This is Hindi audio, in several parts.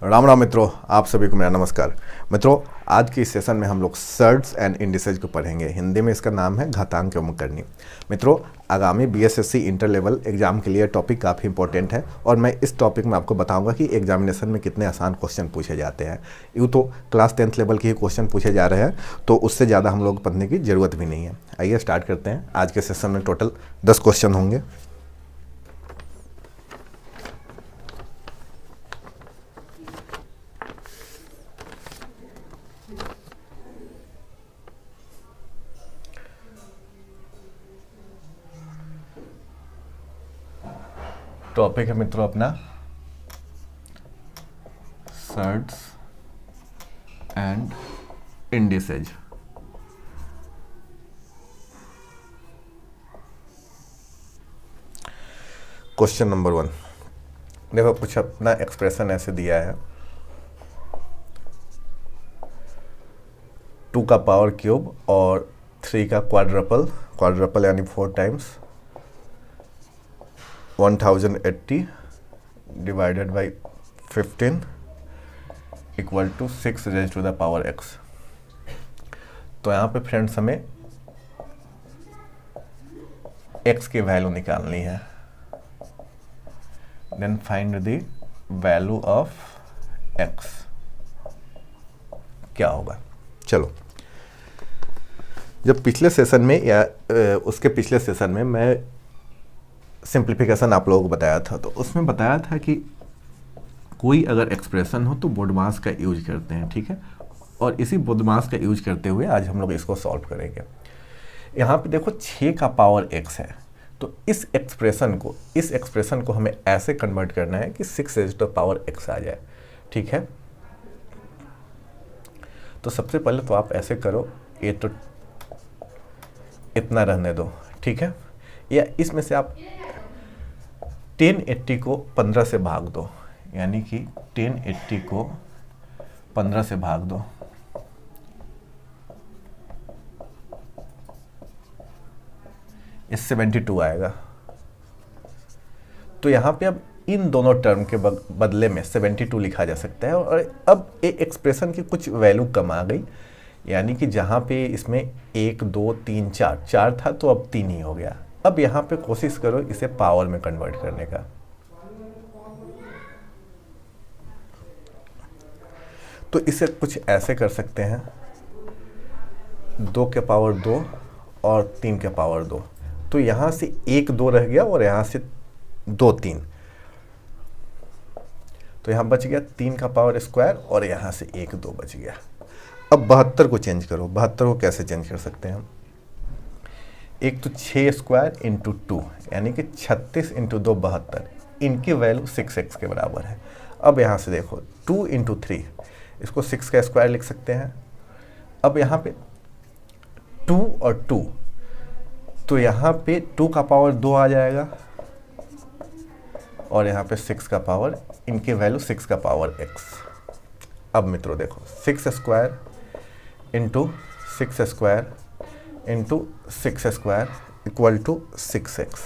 राम राम मित्रों, आप सभी को मेरा नमस्कार। मित्रों, आज की इस सेशन में हम लोग सर्ट्स एंड इंडिसेज को पढ़ेंगे। हिंदी में इसका नाम है घातांक एवं करनी। मित्रों, आगामी बीएसएससी इंटर लेवल एग्जाम के लिए टॉपिक काफ़ी इंपॉर्टेंट है और मैं इस टॉपिक में आपको बताऊंगा कि एग्जामिनेशन में कितने आसान क्वेश्चन पूछे जाते हैं। यूँ तो क्लास 10th लेवल के ही क्वेश्चन पूछे जा रहे हैं, तो उससे ज़्यादा हम लोग पढ़ने की ज़रूरत भी नहीं है। आइए स्टार्ट करते हैं। आज के सेशन में टोटल 10 क्वेश्चन होंगे। टॉपिक है मित्रों अपना shirts and indices. Question number 1, देखो कुछ अपना एक्सप्रेशन ऐसे दिया है 2 का पावर क्यूब और 3 का क्वाड्रपल यानी 4 times 1080 divided by 15 equal to 6 raise to the power x। तो यहाँ पे फ्रेंड्स हमें x की वैल्यू निकालनी है। Then find the value of x। क्या होगा? चलो, जब पिछले सेशन में या उसके पिछले सेशन में मैं सिंप्लीफिकेशन आप लोगों को बताया था, तो उसमें बताया था कि कोई अगर एक्सप्रेशन हो तो बोडमास का यूज करते हैं, ठीक है। और इसी बोडमास का यूज करते हुए आज हम लोग इसको सॉल्व करेंगे। यहाँ पे देखो 6 का पावर x है, तो इस एक्सप्रेशन को हमें ऐसे कन्वर्ट करना है कि 6 raise to the power x आ जाए, ठीक है। तो सबसे पहले तो आप ऐसे करो, ये तो इतना रहने दो, ठीक है। या इसमें से आप 1080 को 15 से भाग दो, यानी कि 1080 को 15 से भाग दो। इस 72 आएगा। तो यहाँ पे अब इन दोनों टर्म के बदले में 72 लिखा जा सकता है। और अब एक एक्सप्रेशन की कुछ वैल्यू कम आ गई, यानी कि जहाँ पे इसमें 1 2 3 4 था तो अब 3 ही हो गया। अब यहाँ पे कोशिश करो इसे पावर में कन्वर्ट करने का। तो इसे कुछ ऐसे कर सकते हैं, 2 के पावर 2 और 3 के पावर 2। तो यहाँ से 1 2 रह गया और यहाँ से 2 3, तो यहाँ बच गया 3 का पावर स्क्वायर और यहाँ से 1 2 बच गया। अब 72 को चेंज करो। 72 को कैसे चेंज कर सकते हैं हम? एक तो 6 स्क्वायर इंटू 2, यानी कि 36 इंटू 2 72। इनकी वैल्यू 6x के बराबर है। अब यहाँ से देखो 2 इंटू 3, इसको 6 का स्क्वायर लिख सकते हैं। अब यहाँ पे 2 और 2, तो यहाँ पे 2 का पावर 2 आ जाएगा और यहाँ पे 6 का पावर, इनकी वैल्यू 6 का पावर x। अब मित्रों देखो 6 square into 6 square into 6 square equal to 6x।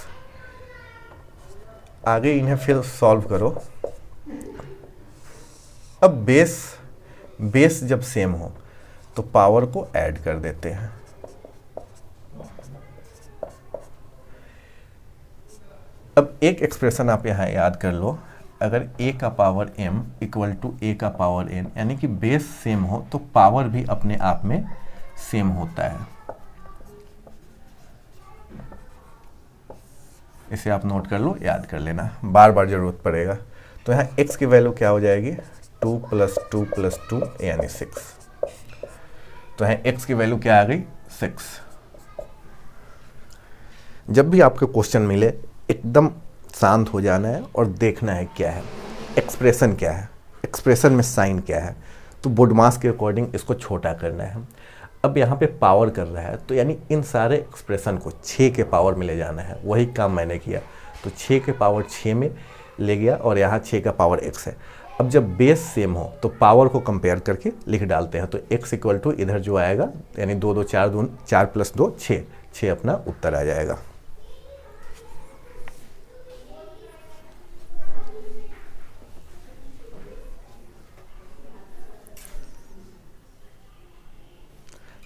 आगे इन्हें फिर सॉल्व करो। अब बेस जब सेम हो तो पावर को ऐड कर देते हैं। अब एक एक्सप्रेशन आप यहाँ याद कर लो, अगर a का power m equal to a का पावर n, यानी कि बेस सेम हो तो पावर भी अपने आप में सेम होता है। इसे आप नोट कर लो, याद कर लेना, बार बार जरूरत पड़ेगा। तो यहाँ x की वैल्यू क्या हो जाएगी? 2 + 2 + 2 यानी 6। तो यहाँ x की वैल्यू क्या आ गई? 6। जब भी आपको क्वेश्चन मिले एकदम शांत हो जाना है और देखना है क्या है, एक्सप्रेशन क्या है, एक्सप्रेशन में साइन क्या है। तो बोडमास के अकॉर्डिंग इसको छोटा करना है। अब यहाँ पे पावर कर रहा है, तो यानी इन सारे एक्सप्रेशन को 6 के पावर में ले जाना है। वही काम मैंने किया। तो 6 के पावर 6 में ले गया और यहाँ 6 का पावर x है। अब जब बेस सेम हो तो पावर को कंपेयर करके लिख डालते हैं। तो x इक्वल टू इधर जो आएगा, यानी 2 2 4 2 4 + 2 6 अपना उत्तर आ जाएगा।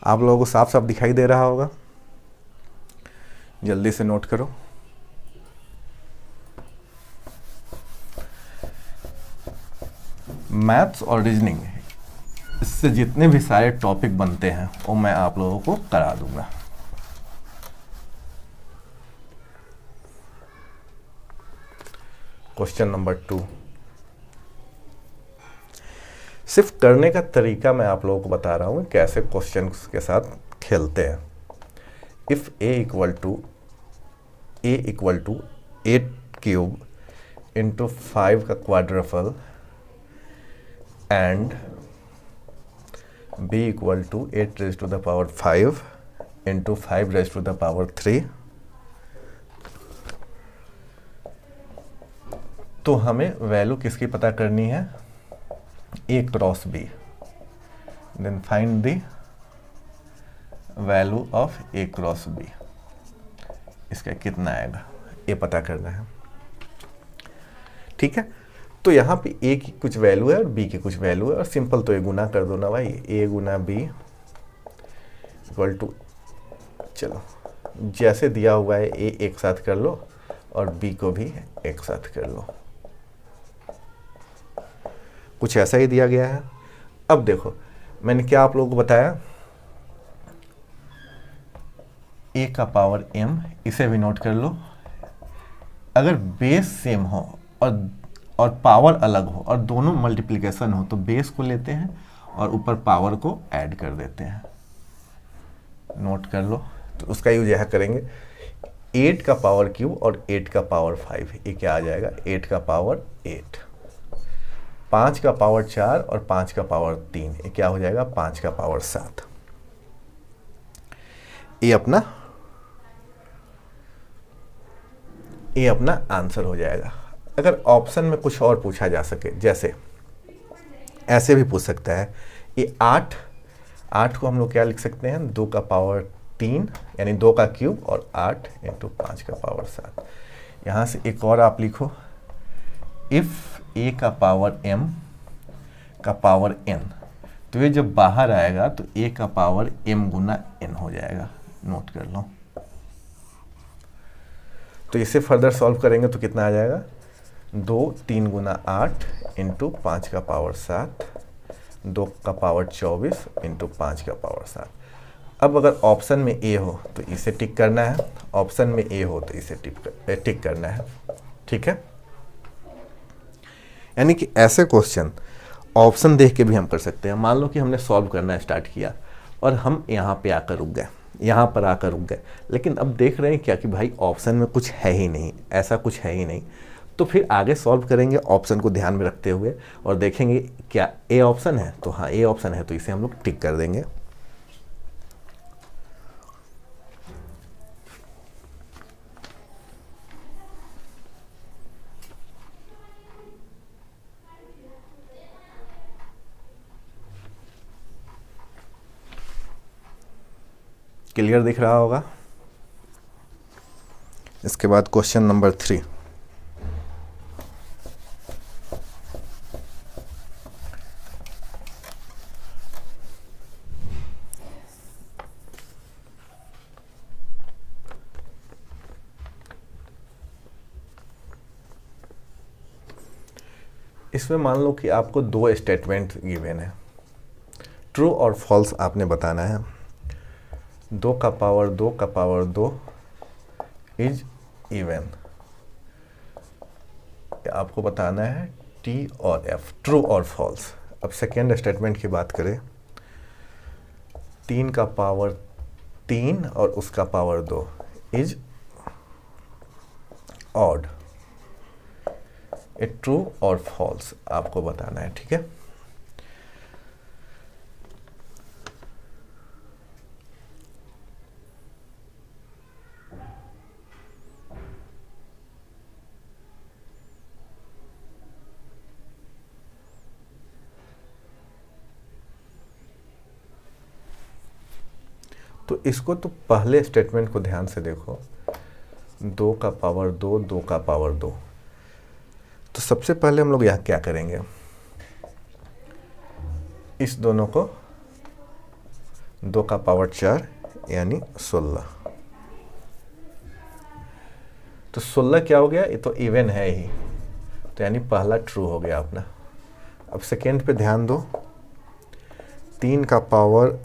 आप लोगों को साफ साफ दिखाई दे रहा होगा, जल्दी से नोट करो। मैथ्स और रीजनिंग, इससे जितने भी सारे टॉपिक बनते हैं वो मैं आप लोगों को करा दूंगा। क्वेश्चन नंबर 2, सिर्फ करने का तरीका मैं आप लोगों को बता रहा हूँ कैसे क्वेश्चन के साथ खेलते हैं। If a equal to 8 cube into 5 का quadruple and b equal to 8 raise to the power 5 into 5 raise to the power 3, तो हमें वैल्यू किसकी पता करनी है, a cross b। Then find the value of a cross b, इसका कितना आएगा ये पता करना है। ठीक है, तो यहाँ पे a की कुछ वैल्यू है और b की कुछ वैल्यू है, और सिंपल तो ये गुना कर दो ना भाई, a गुना b इक्वल टू, चलो जैसे दिया हुआ है a एक साथ कर लो और b को भी एक साथ कर लो, कुछ ऐसा ही दिया गया है। अब देखो मैंने क्या आप लोगों को बताया, a का पावर m, इसे भी नोट कर लो। अगर बेस सेम हो और पावर अलग हो और दोनों मल्टीप्लिकेशन हो तो बेस को लेते हैं और ऊपर पावर को ऐड कर देते हैं, नोट कर लो। तो उसका यूज यह करेंगे, 8 का पावर क्यूब और 8 का पावर 5, ये क्या आ जाएगा 8 का पावर 8, 5 का पावर 4 और 5 का पावर 3, ये क्या हो जाएगा 5 का पावर 7। ये अपना आंसर हो जाएगा। अगर ऑप्शन में कुछ और पूछा जा सके, जैसे ऐसे भी पूछ सकता है, ये 8 को हम लोग क्या लिख सकते हैं, 2 का पावर 3 यानी 2 का क्यूब और 8 इंटू 5 का पावर 7। यहाँ से एक और आप लिखो, इफ a का पावर m का पावर n, तो ये जब बाहर आएगा तो a का पावर m गुना n हो जाएगा, नोट कर लो। तो इसे फर्दर सॉल्व करेंगे तो कितना आ जाएगा, 2 3 गुना 8 इंटू 5 का पावर 7, 2 का पावर 24 इंटू 5 का पावर 7। अब अगर ऑप्शन में ए हो तो इसे टिक करना है, ऑप्शन में ए हो तो इसे टिक करना है। ठीक है, यानी कि ऐसे क्वेश्चन ऑप्शन देख के भी हम कर सकते हैं। मान लो कि हमने सॉल्व करना स्टार्ट किया और हम यहाँ पे आकर रुक गए, यहाँ पर आकर रुक गए, लेकिन अब देख रहे हैं क्या कि भाई ऑप्शन में कुछ है ही नहीं, ऐसा कुछ है ही नहीं, तो फिर आगे सॉल्व करेंगे ऑप्शन को ध्यान में रखते हुए और देखेंगे क्या ए ऑप्शन है, तो हाँ ए ऑप्शन है, तो इसे हम लोग टिक कर देंगे। क्लियर दिख रहा होगा। इसके बाद क्वेश्चन नंबर 3, इसमें मान लो कि आपको 2 स्टेटमेंट गिवन है, ट्रू और फॉल्स आपने बताना है। 2 का पावर 2 का पावर 2 इज इवन, आपको बताना है टी और एफ, ट्रू और फॉल्स। अब सेकेंड स्टेटमेंट की बात करें, 3 का पावर 3 और उसका पावर 2 इज ऑड, ये ट्रू और फॉल्स आपको बताना है। ठीक है, तो इसको तो पहले स्टेटमेंट को ध्यान से देखो, 2 का पावर 2, 2 का पावर 2। तो सबसे पहले हम लोग यहाँ क्या करेंगे, इस दोनों को 2 का पावर 4 यानी 16। तो 16 क्या हो गया, ये तो इवन है ही, तो यानी पहला ट्रू हो गया अपना। अब सेकेंड पे ध्यान दो, 3 का पावर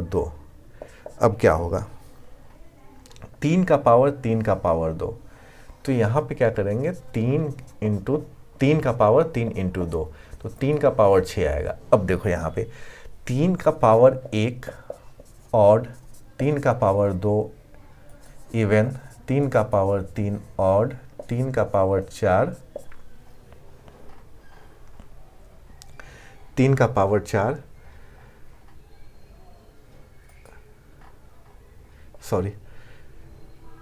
2। अब क्या होगा, 3 का पावर 2, तो यहाँ पे क्या करेंगे, 3 का पावर 3 इंटू 2, तो 3 का पावर 6 आएगा। अब देखो यहाँ पे 3 का पावर 1 ऑड, 3 का पावर 2 इवन, 3 का पावर 3 ऑड, 3 का पावर 4, 3 का पावर 4 सॉरी,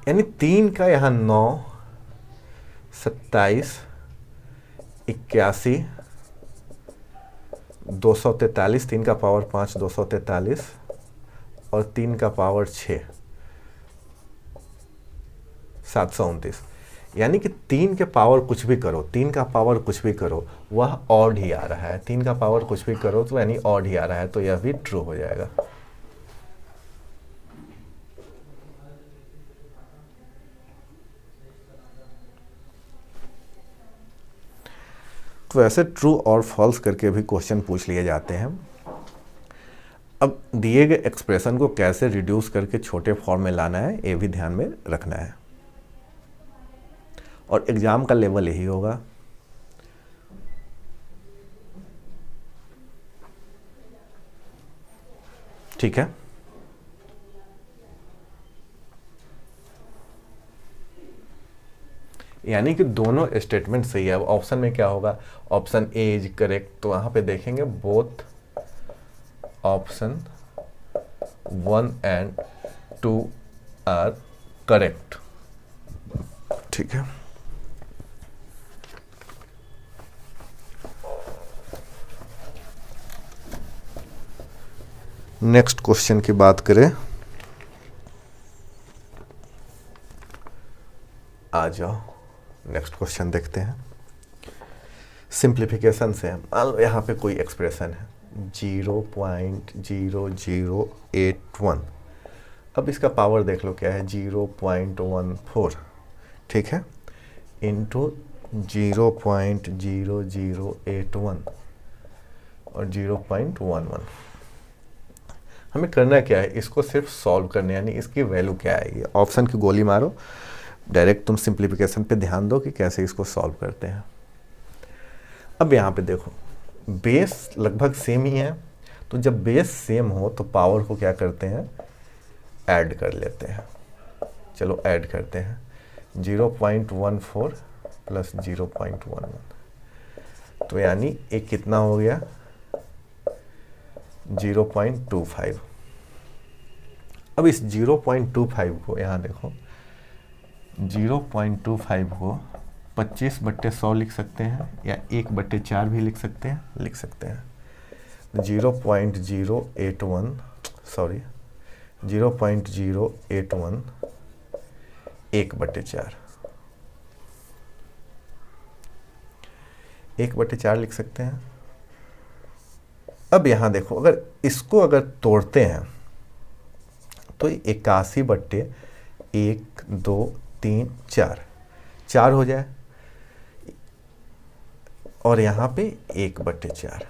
यानी 3 का यहाँ 9, 27, 81, 243, 3 का पावर 5 243 और 3 का पावर 6 729। यानी कि 3 के पावर कुछ भी करो, 3 का पावर कुछ भी करो, वह ऑड ही आ रहा है। 3 का पावर कुछ भी करो तो यानी ऑड ही आ रहा है, तो यह भी ट्रू हो जाएगा। तो ऐसे ट्रू और फॉल्स करके भी क्वेश्चन पूछ लिए जाते हैं। अब दिए गए एक्सप्रेशन को कैसे रिड्यूस करके छोटे फॉर्म में लाना है, ये भी ध्यान में रखना है, और एग्जाम का लेवल यही होगा। ठीक है, यानी कि दोनों स्टेटमेंट सही है। अब ऑप्शन में क्या होगा, ऑप्शन ए इज करेक्ट, तो वहां पे देखेंगे both option 1 and 2 are correct. ठीक है, नेक्स्ट क्वेश्चन की बात करें, आ जाओ नेक्स्ट क्वेश्चन देखते हैं। सिंप्लीफिकेशन से मान लो यहाँ पे कोई एक्सप्रेशन है 0.0081। अब इसका पावर देख लो क्या है, 0.14, ठीक है, इंटू 0.0081 और 0.11। हमें करना क्या है, इसको सिर्फ सॉल्व करना है, यानी इसकी वैल्यू क्या आएगी। ऑप्शन की गोली मारो, डायरेक्ट तुम सिंप्लीफिकेशन पे ध्यान दो कि कैसे इसको सॉल्व करते हैं। अब यहाँ पे देखो बेस लगभग सेम ही है, तो जब बेस सेम हो तो पावर को क्या करते हैं, ऐड कर लेते हैं। चलो ऐड करते हैं, 0.14 प्लस 0.11, तो यानी एक कितना हो गया, 0.25। अब इस 0.25 को यहाँ देखो, 0.25 को 25/100 लिख सकते हैं, या 1/4 भी लिख सकते हैं, 0.081 सॉरी 0.081 1/4 1/4 लिख सकते हैं। अब यहाँ देखो, अगर इसको अगर तोड़ते हैं तो 81/1 2 3 4 हो जाए, और यहाँ पे 1/4।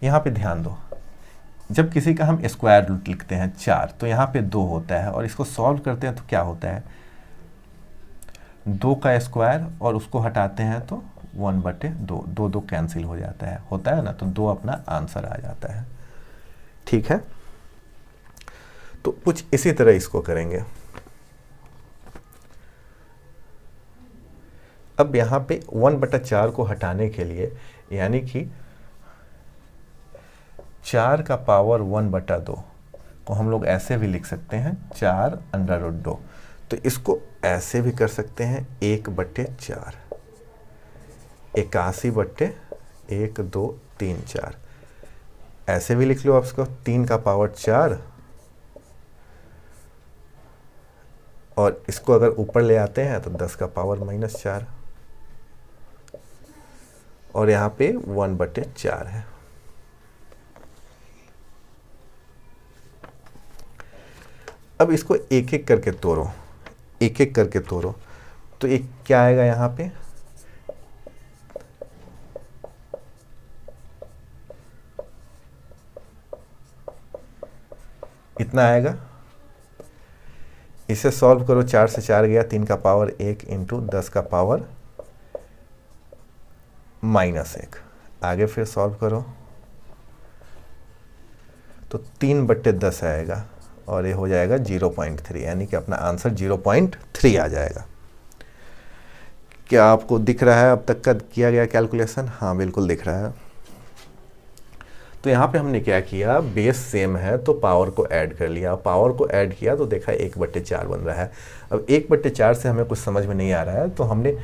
यहाँ पे ध्यान दो, जब किसी का हम स्क्वायर रूट लिखते हैं 4, तो यहाँ पे 2 होता है, और इसको सॉल्व करते हैं तो क्या होता है, 2 का स्क्वायर और उसको हटाते हैं तो 1/2, 2 कैंसिल हो जाता है, होता है ना, तो 2 अपना आंसर आ जाता है। ठीक है, तो कुछ इसी तरह इसको करेंगे। अब यहाँ पे 1/4 को हटाने के लिए, यानी कि 4 का पावर 1/2 को हम लोग ऐसे भी लिख सकते हैं 4√2, तो इसको ऐसे भी कर सकते हैं 1/4, 81/1 2 3 4, ऐसे भी लिख लो आप इसको, 3 का पावर 4, और इसको अगर ऊपर ले आते हैं तो 10 का पावर -4, और यहाँ पे 1/4 है। अब इसको एक एक करके तोड़ो, एक एक करके तोड़ो, तो एक क्या आएगा यहाँ पे, इतना आएगा। इसे सॉल्व करो, 4 से 4 गया, 3 का पावर 1 इंटू 10 का पावर -1। आगे फिर सॉल्व करो तो 3/10 आएगा और ये हो जाएगा 0.3, यानी कि अपना आंसर 0.3 आ जाएगा। क्या आपको दिख रहा है अब तक का किया गया कैलकुलेशन? हाँ बिल्कुल दिख रहा है। तो यहाँ पे हमने क्या किया, बेस सेम है तो पावर को ऐड कर लिया, पावर को ऐड किया तो देखा 1/4 बन रहा है। अब 1/4 से हमें कुछ समझ में नहीं आ रहा है, तो हमने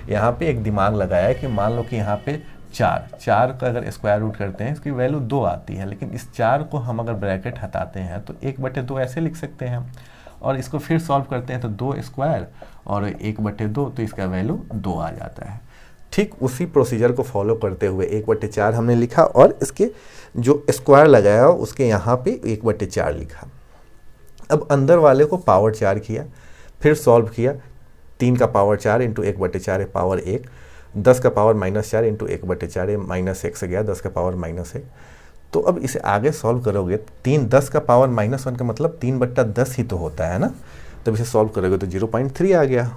यहाँ पे एक दिमाग लगाया कि मान लो कि यहाँ पे 4 का अगर स्क्वायर रूट करते हैं इसकी वैल्यू 2 आती है, लेकिन इस 4 को हम अगर ब्रैकेट हटाते हैं तो 1/2 ऐसे लिख सकते हैं, और इसको फिर सॉल्व करते हैं तो 2 स्क्वायर और 1/2, तो इसका वैल्यू 2 आ जाता है। ठीक उसी प्रोसीजर को फॉलो करते हुए 1/4 हमने लिखा और इसके जो स्क्वायर लगाया उसके यहाँ पे 1/4 लिखा। अब अंदर वाले को पावर 4 किया, फिर सॉल्व किया, 3 का पावर 4 इंटू 1/4 पावर 1, 10 का पावर -4 इंटू 1/4 -1 से गया 10 का पावर -1। तो अब इसे आगे सॉल्व करोगे, 10 का पावर -1 का मतलब 3/10 ही तो होता है ना, तब इसे सॉल्व करोगे तो 0.3 आ गया।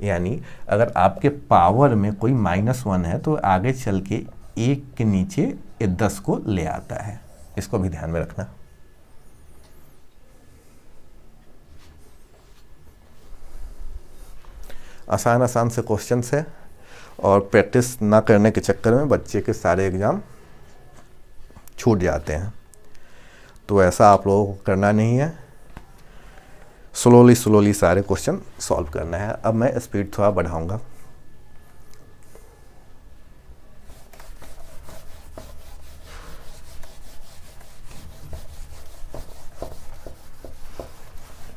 यानी अगर आपके पावर में कोई -1 है तो आगे चल के 1 के नीचे ये 10 को ले आता है, इसको भी ध्यान में रखना। आसान आसान से क्वेश्चंस है, और प्रैक्टिस ना करने के चक्कर में बच्चे के सारे एग्जाम छूट जाते हैं, तो ऐसा आप लोगों को करना नहीं है। स्लोली सारे क्वेश्चन सॉल्व करना है। अब मैं स्पीड थोड़ा बढ़ाऊंगा।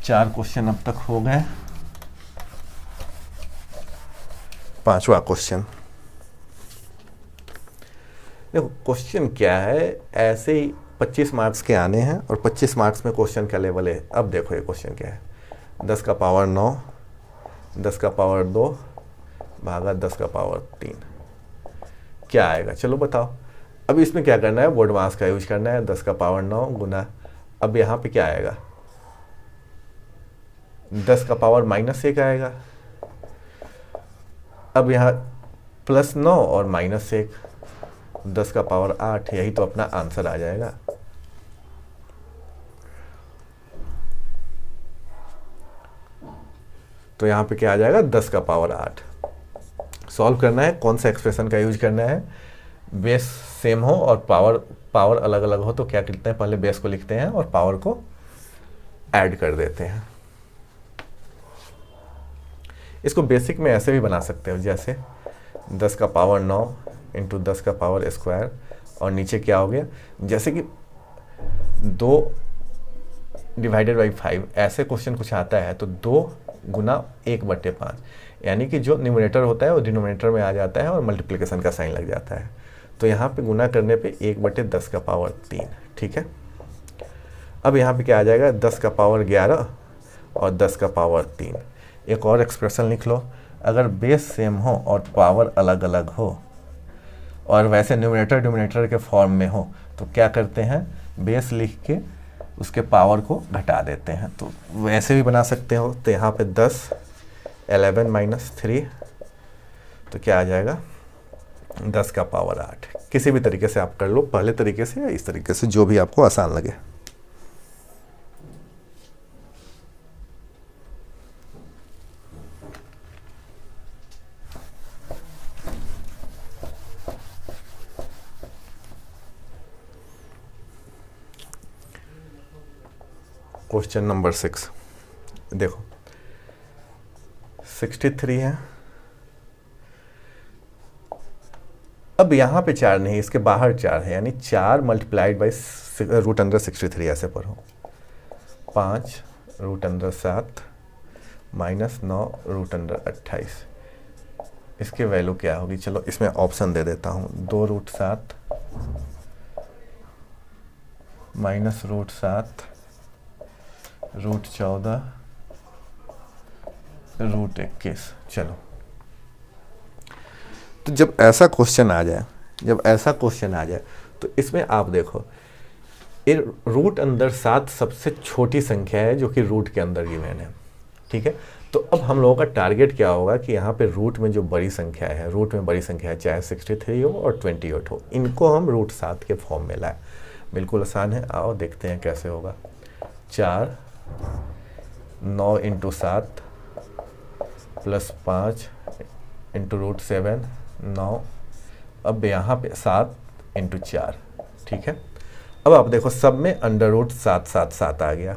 चार क्वेश्चन अब तक हो गए, 5वां क्वेश्चन। देखो क्वेश्चन क्या है, ऐसे ही 25 मार्क्स के आने हैं और 25 मार्क्स में क्वेश्चन का लेवल है। अब देखो ये क्वेश्चन क्या है, 10 का पावर 9, 10 का पावर 2 भागा 10 का पावर 3, क्या आएगा? चलो बताओ। अब इसमें क्या करना है, बोर्ड मास का यूज करना है। 10 का पावर 9 गुना, अब यहाँ पे क्या आएगा, 10 का पावर -1 आएगा। अब यहाँ +9 और -1, 10 का पावर 8, यही तो अपना आंसर आ जाएगा। तो यहाँ पे क्या आ जाएगा, 10 का पावर 8। सॉल्व करना है, कौन सा एक्सप्रेशन का यूज करना है, बेस सेम हो और पावर अलग अलग हो, तो क्या करते हैं, पहले बेस को लिखते हैं और पावर को ऐड कर देते हैं। इसको बेसिक में ऐसे भी बना सकते हो, जैसे 10 का पावर 9 इंटू 10 का पावर स्क्वायर, और नीचे क्या हो गया, जैसे कि 2 डिवाइडेड बाई 5, ऐसे क्वेश्चन कुछ आता है तो 2 गुना 1/5, यानी कि जो न्यूमरेटर होता है वो डिनोमिनेटर में आ जाता है और मल्टीप्लिकेशन का साइन लग जाता है। तो यहाँ पे गुना करने पे 1/10 का पावर 3, ठीक है। अब यहाँ पे क्या आ जाएगा, 10 का पावर 11 और 10 का पावर 3। एक और एक्सप्रेशन लिख लो, अगर बेस सेम हो और पावर अलग अलग हो और वैसे न्यूमरेटर के फॉर्म में हो, तो क्या करते हैं, बेस लिख के उसके पावर को घटा देते हैं। तो वैसे भी बना सकते हो। तो यहाँ पे 10 11 - 3, तो क्या आ जाएगा, 10 का पावर 8। किसी भी तरीके से आप कर लो, पहले तरीके से या इस तरीके से, जो भी आपको आसान लगे। क्वेश्चन नंबर 6 देखो, 63 है। अब यहाँ पे 4 नहीं, इसके बाहर 4 है, यानी 4 मल्टीप्लाइड बाई √63 ऐसे पढ़ो। 5 √7 -9 √28, इसके वैल्यू क्या होगी? चलो इसमें ऑप्शन दे देता हूँ, 2√7 -√7 रूट 14 रूट 21। चलो, तो जब ऐसा क्वेश्चन आ जाए तो इसमें आप देखो, ये रूट अंदर 7 सबसे छोटी संख्या है जो कि रूट के अंदर गिवन है, ठीक है। तो अब हम लोगों का टारगेट क्या होगा कि यहाँ पे रूट में जो बड़ी संख्या है, चाहे 63 हो और 28 हो, इनको हम रूट 7 के फॉर्म में लाए। बिल्कुल आसान है, आओ देखते हैं कैसे होगा। 4 9 इंटू 7 प्लस 5 इंटू रूट 7 9। अब यहाँ पे 7 इंटू 4, ठीक है। अब आप देखो सब में अंडर रूट 7 7 7 आ गया।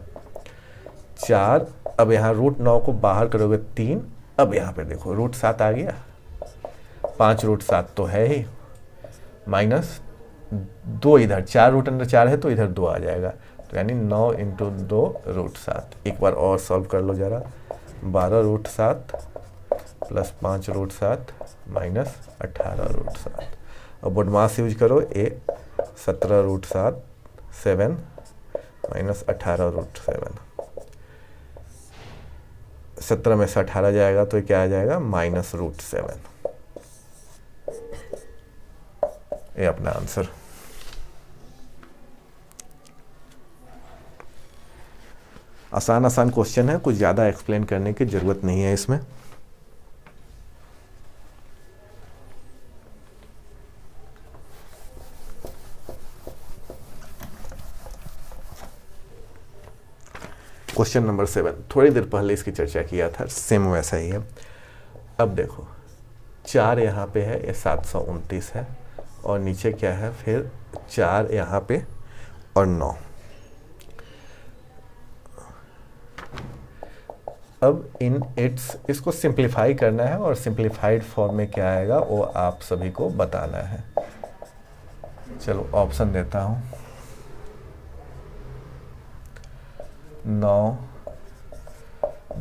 4, अब यहाँ रूट 9 को बाहर करोगे 3, अब यहाँ पे देखो रूट 7 आ गया। 5 रूट 7 तो है ही, माइनस 2 इधर, 4 रूट अंदर 4 है तो इधर 2 आ जाएगा, तो यानी 9 इंटू 2 रूट 7। एक बार और सॉल्व कर लो जरा। 12 root 7 plus 5 root 7 minus 18 root 7। अब बोडमास यूज करो, 17 रूट 7 7 माइनस 18 रूट 7। 17 में से 18 जाएगा तो क्या आ जाएगा, माइनस रूट 7। ये अपना आंसर। आसान क्वेश्चन है, कुछ ज़्यादा एक्सप्लेन करने की ज़रूरत नहीं है इसमें। क्वेश्चन नंबर 7, थोड़ी देर पहले इसकी चर्चा किया था, सेम वैसा ही है। अब देखो 4 यहाँ पे है, ये 729 है, और नीचे क्या है फिर 4 यहाँ पे और 9। अब इसको सिंप्लीफाई करना है, और सिंप्लीफाइड फॉर्म में क्या आएगा वो आप सभी को बताना है। चलो ऑप्शन देता हूँ। 9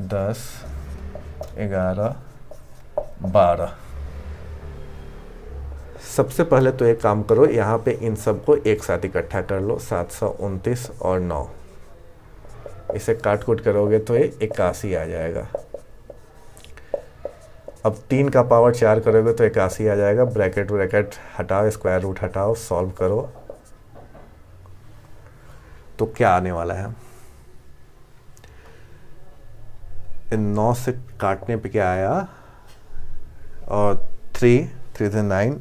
10 11 12। सबसे पहले तो एक काम करो, यहाँ पे इन सबको एक साथ इकट्ठा कर लो, 729 और 9। इसे काट कूट करोगे तो ये 81 आ जाएगा। अब 3 का पावर 4 करोगे तो 81 आ जाएगा। ब्रैकेट हटाओ, स्क्वायर रूट हटाओ, सॉल्व करो तो क्या आने वाला है। 9 से काटने पे क्या आया, और 3 से 9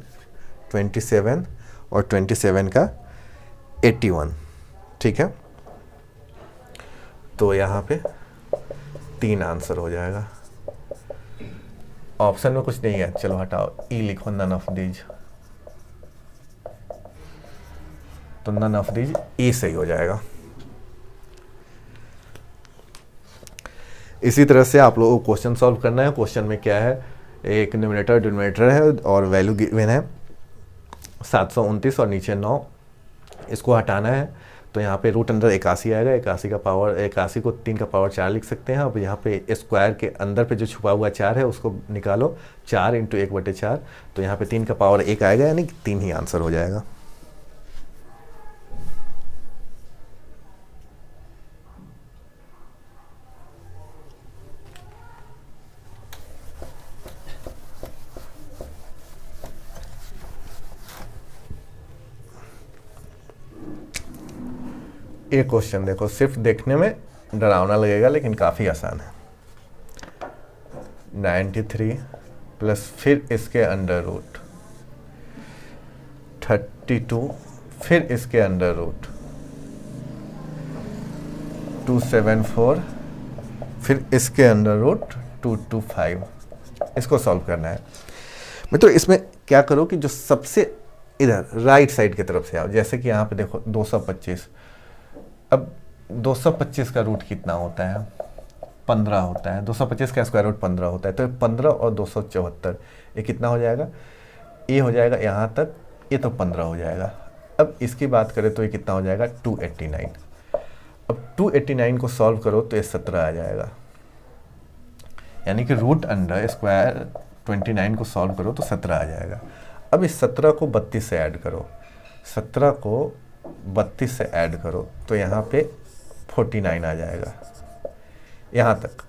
27 और 27 का 81, ठीक है। तो यहाँ पे 3 आंसर हो जाएगा। ऑप्शन में कुछ नहीं है, चलो हटाओ, ई लिखो, नन ऑफ दीज, तो नन ऑफ दीज ई सही हो जाएगा। इसी तरह से आप लोगों को क्वेश्चन सॉल्व करना है। क्वेश्चन में क्या है, एक न्यूमरेटर डिनोमिनेटर है और वैल्यू गिवन है 729 और नीचे 9। इसको हटाना है तो यहाँ पे रूट अंदर 81 आएगा। 81 का पावर, 81 को 3 का पावर 4 लिख सकते हैं। अब यहाँ पे स्क्वायर के अंदर पे जो छुपा हुआ 4 है उसको निकालो, 4 इंटू 1/4, तो यहाँ पे 3 का पावर 1 आएगा, यानी 3 ही आंसर हो जाएगा। ये क्वेश्चन देखो, सिर्फ देखने में डरावना लगेगा लेकिन काफ़ी आसान है। 93 प्लस फिर इसके अंडर रूट 32, फिर इसके अंडर रूट 274, फिर इसके अंडर रूट 225। इसको सॉल्व करना है। मित्रों इसमें क्या करो कि जो सबसे इधर राइट साइड की तरफ से आओ, जैसे कि यहाँ पे देखो 225। अब 225 का रूट कितना होता है, 15 होता है। 225 का स्क्वायर रूट 15 होता है, तो 15 और 274 ये कितना हो जाएगा, ये हो जाएगा यहाँ तक, ये तो 15 हो जाएगा। अब इसकी बात करें तो ये कितना हो जाएगा, 289। अब 289 को सॉल्व करो तो ये 17 आ जाएगा, यानी कि रूट अंडर स्क्वायर 29 को सॉल्व करो तो 17 आ जाएगा। अब इस 17 को 32 से ऐड करो, 17 को 32 से ऐड करो तो यहाँ पे 49 आ जाएगा। यहाँ तक।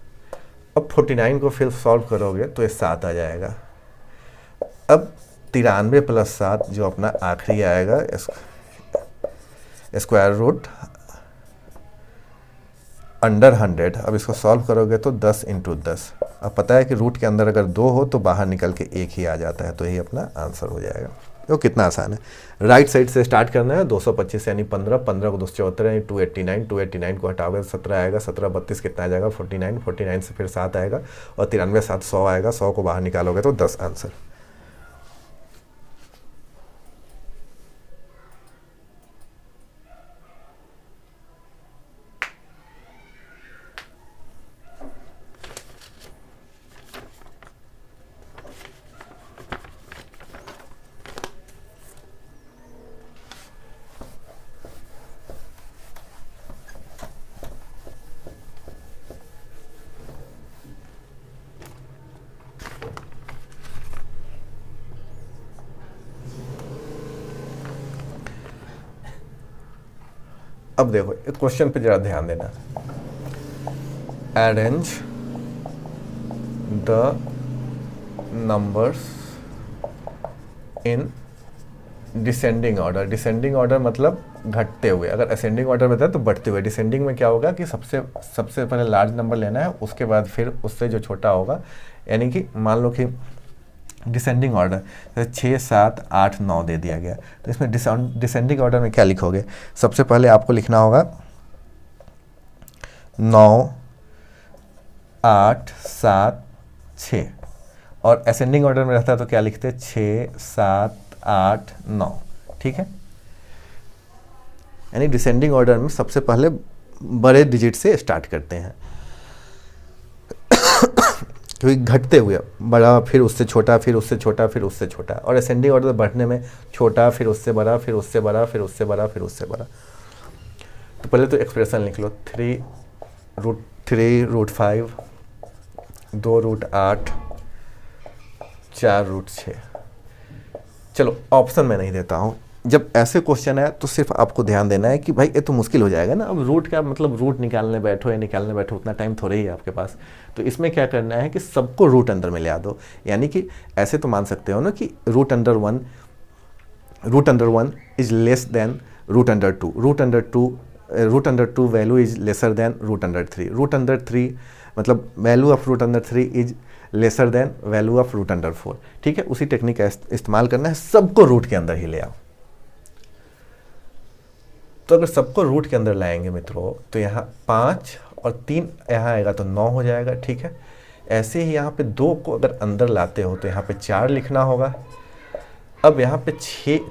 अब 49 को फिर सॉल्व करोगे तो ये 7 आ जाएगा। अब 93 प्लस 7 जो अपना आखिरी आएगा स्क्वायर रूट अंडर 100। अब इसको सॉल्व करोगे तो 10 इंटू 10। अब पता है कि रूट के अंदर अगर 2 हो तो बाहर निकल के 1 ही आ जाता है, तो यही अपना आंसर हो जाएगा। तो कितना आसान है। राइट साइड से स्टार्ट करना है। 225 यानी 15, 15 को 274 यानी 289, 289 को हटाओगे 17 आएगा, 17 32 कितना आ जाएगा 49, 49 से फिर 7 आएगा और 93 7 100 आएगा, 100 को बाहर निकालोगे तो 10 आंसर। अब देखो इस क्वेश्चन पे जरा ध्यान देना। Arrange the numbers in descending order. Descending order मतलब घटते हुए। अगर असेंडिंग ऑर्डर में था तो बढ़ते हुए। डिसेंडिंग में क्या होगा कि सबसे पहले लार्ज नंबर लेना है, उसके बाद फिर उससे जो छोटा होगा। यानी कि मान लो कि डिसेंडिंग ऑर्डर 6 7 8 9 दे दिया गया, तो इसमें डिसेंडिंग ऑर्डर में क्या लिखोगे? सबसे पहले आपको लिखना होगा 9 8 7 6, और असेंडिंग ऑर्डर में रहता है तो क्या लिखते 6 7 8 9। ठीक है, यानी डिसेंडिंग ऑर्डर में सबसे पहले बड़े डिजिट से स्टार्ट करते हैं क्योंकि घटते हुए बड़ा, फिर उससे छोटा, फिर उससे छोटा, फिर उससे छोटा। और असेंडिंग ऑर्डर बढ़ने में छोटा, फिर उससे बड़ा, फिर उससे बड़ा, फिर उससे बड़ा, फिर उससे बड़ा। तो पहले तो एक्सप्रेशन लिख लो। 3√3√5, 2√8, 4√6। चलो ऑप्शन मैं नहीं देता हूँ। जब ऐसे क्वेश्चन है तो सिर्फ आपको ध्यान देना है कि भाई ये तो मुश्किल हो जाएगा ना। अब रूट का मतलब रूट निकालने बैठो या निकालने बैठो उतना टाइम थोड़ा ही है आपके पास। तो इसमें क्या करना है कि सबको रूट अंदर में ले आ दो। यानी कि ऐसे तो मान सकते हो ना कि root under one is less than root under two, root under two value is lesser than root under three, root under three मतलब value of root under three is lesser than value of root under four. ठीक है, उसी टेक्निक का इस्तेमाल करना है, सबको रूट के अंदर ही ले आओ। तो अगर सबको रूट के अंदर लाएंगे मित्रों तो यहाँ 5 और 3 यहाँ आएगा तो 9 हो जाएगा। ठीक है, ऐसे ही यहाँ पे 2 को अगर अंदर लाते हो तो यहाँ पे 4 लिखना होगा। अब यहाँ पे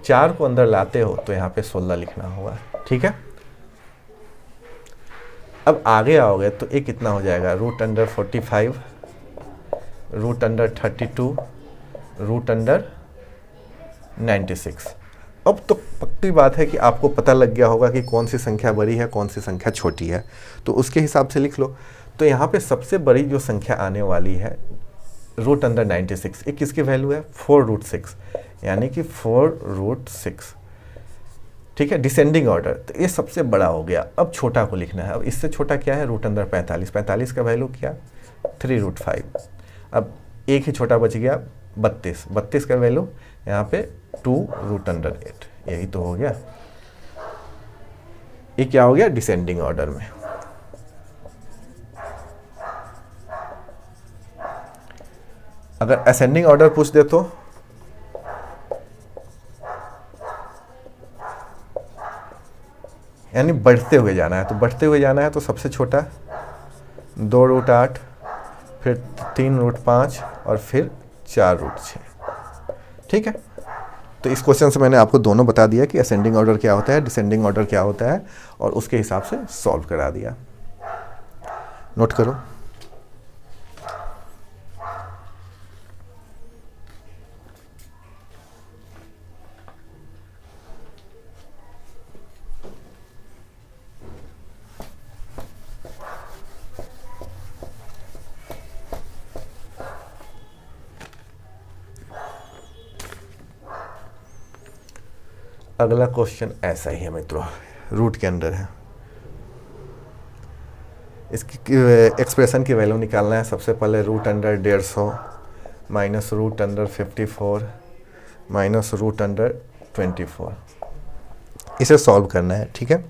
4 को अंदर लाते हो तो यहाँ पे 16 लिखना होगा। ठीक है, अब आगे आओगे तो ये कितना हो जाएगा, root under 45, root under 32, root under 96। अब तो पक्की बात है कि आपको पता लग गया होगा कि कौन सी संख्या बड़ी है कौन सी संख्या छोटी है, तो उसके हिसाब से लिख लो। तो यहाँ पे सबसे बड़ी जो संख्या आने वाली है रूट अंडर 96, ये किसकी वैल्यू है 4√6, यानी कि 4√6। ठीक है, डिसेंडिंग ऑर्डर, तो ये सबसे बड़ा हो गया। अब छोटा को लिखना है। अब इससे छोटा क्या है, रूट अंडर 45, 45 का वैल्यू क्या 3√5। अब एक ही छोटा बच गया 32, 32 का वैल्यू यहाँ पे 2√8। यही तो हो गया, ये क्या हो गया डिसेंडिंग ऑर्डर में। अगर असेंडिंग ऑर्डर पूछ दे तो यानी बढ़ते हुए जाना है, तो बढ़ते हुए जाना है तो सबसे छोटा 2√8, फिर 3√5 और फिर 4√6। ठीक है, तो इस क्वेश्चन से मैंने आपको दोनों बता दिया कि असेंडिंग ऑर्डर क्या होता है, डिसेंडिंग ऑर्डर क्या होता है, और उसके हिसाब से सॉल्व करा दिया। नोट करो। अगला क्वेश्चन ऐसा ही है मित्रों, रूट के अंदर है। इसकी एक्सप्रेशन की वैल्यू निकालना है। सबसे पहले root under 150 minus root under 54 minus root under 24, इसे सॉल्व करना है। ठीक है,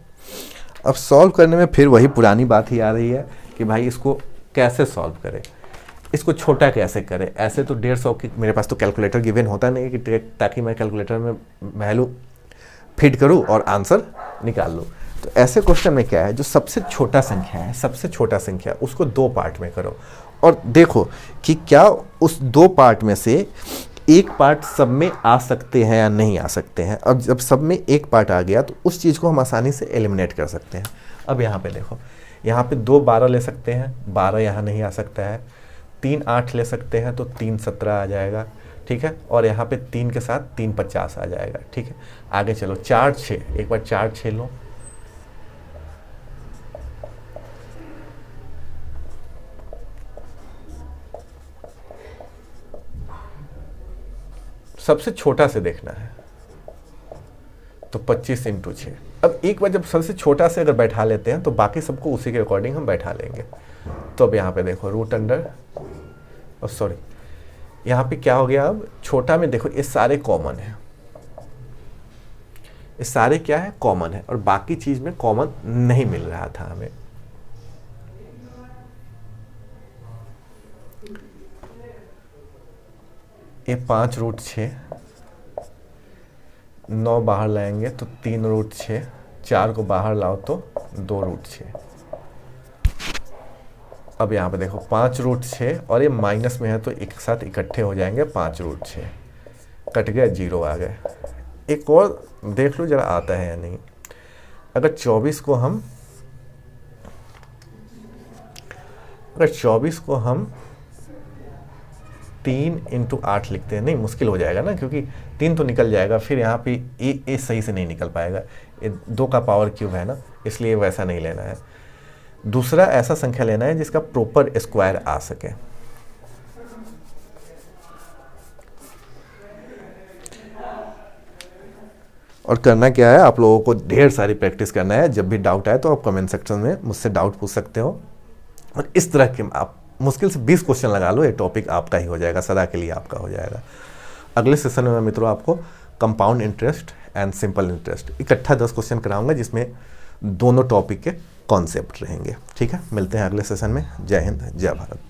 अब सॉल्व करने में फिर वही पुरानी बात ही आ रही है कि भाई इसको कैसे सॉल्व करें, इसको छोटा कैसे करें। ऐसे तो 150 की मेरे पास तो कैलकुलेटर गिवन होता नहीं कि ताकि मैं कैलकुलेटर में वैल्यू फिट करूं और आंसर निकाल लूं। तो ऐसे क्वेश्चन में क्या है, जो सबसे छोटा संख्या है, सबसे छोटा संख्या उसको 2 पार्ट में करो और देखो कि क्या उस 2 पार्ट में से एक पार्ट सब में आ सकते हैं या नहीं आ सकते हैं। अब जब सब में एक पार्ट आ गया तो उस चीज़ को हम आसानी से एलिमिनेट कर सकते हैं। अब यहाँ पे देखो, यहाँ पे 2 12 ले सकते हैं, 12 यहाँ नहीं आ सकता है। 3 8 ले सकते हैं तो 3 17 आ जाएगा। ठीक है, और यहाँ पे 3 के साथ 3 50 आ जाएगा। ठीक है, आगे चलो 4 6, एक बार 4 6 लो, सबसे छोटा से देखना है तो 25 × 6। अब एक बार जब सबसे छोटा से अगर बैठा लेते हैं तो बाकी सबको उसी के अकॉर्डिंग हम बैठा लेंगे। तो अब यहाँ पे देखो रूट अंडर, सॉरी यहाँ पे क्या हो गया, अब छोटा में देखो ये सारे कॉमन है, ये सारे क्या है, कॉमन है, और बाकी चीज में कॉमन नहीं मिल रहा था हमें। ये 5 रूट 6, 9 बाहर लाएंगे तो 3 रूट 6, 4 को बाहर लाओ तो 2 रूट 6। अब यहाँ पे देखो 5 रूट 6 और ये माइनस में है तो एक साथ इकट्ठे हो जाएंगे, 5 रूट 6 कट गया, 0 आ गए। एक और देख लो जरा आता है या नहीं। अगर 24 को हम 3 × 8 लिखते हैं, नहीं मुश्किल हो जाएगा ना, क्योंकि 3 तो निकल जाएगा, फिर यहाँ पे ए सही से नहीं निकल पाएगा, ये 2 का पावर क्यूब है ना, इसलिए वैसा नहीं लेना है। दूसरा ऐसा संख्या लेना है जिसका प्रॉपर स्क्वायर आ सके। और करना क्या है, आप लोगों को ढेर सारी प्रैक्टिस करना है। जब भी डाउट आए तो आप कमेंट सेक्शन में मुझसे डाउट पूछ सकते हो, और इस तरह के आप मुश्किल से 20 क्वेश्चन लगा लो, ये टॉपिक आपका ही हो जाएगा, सदा के लिए आपका हो जाएगा। अगले सेशन में मित्रों आपको compound interest and simple interest इकट्ठा 10 क्वेश्चन कराऊंगा, जिसमें दोनों टॉपिक के कॉन्सेप्ट रहेंगे। ठीक है, मिलते हैं अगले सेशन में। जय हिंद, जय भारत।